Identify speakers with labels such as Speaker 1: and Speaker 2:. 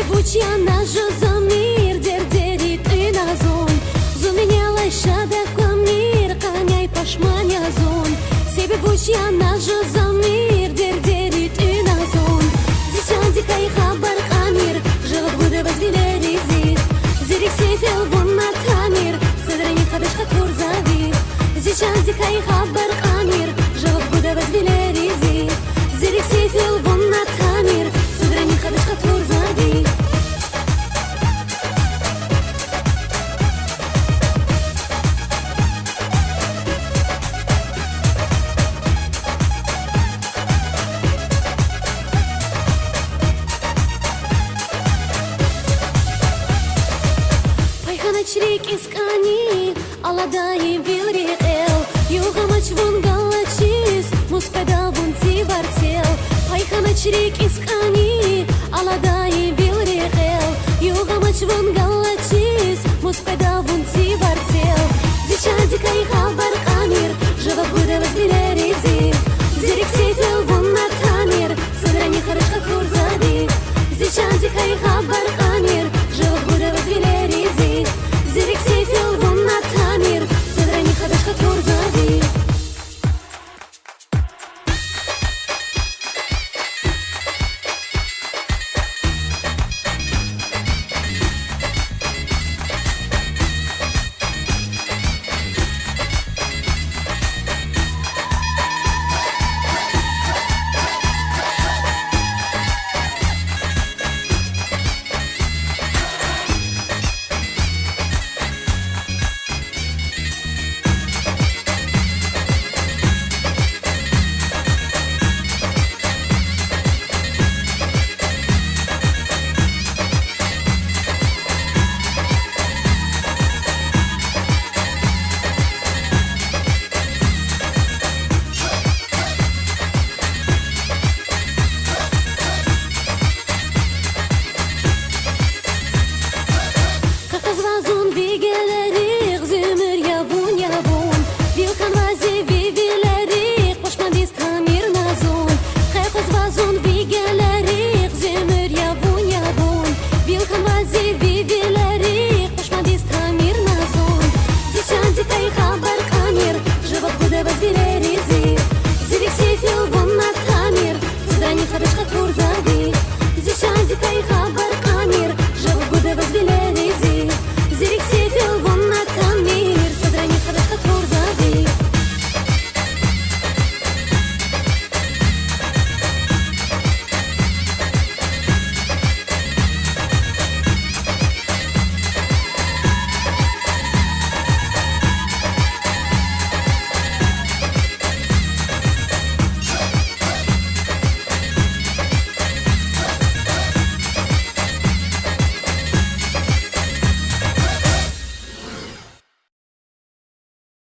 Speaker 1: Bucia na jozomir derderit na zon Zumenela shada kwamir qanyay pashmanya zon Sebe bucia na jozomir derderit na zon Zichan dikay khabar qamir Живот bude bazvileri zir Zirik sefel bunna tamir Sadrani khadash khatur zavir Zichan dikay khabar qamir Живот bude bazvileri zir Zirik sefel bunna tamir Sadrani khadash khatur zavir Чрик искани, аладай вилриэл Югамач вон галачис, муспеда вон тивартел Пайхана чрик искани, аладай вилриэл Югамач вон галачис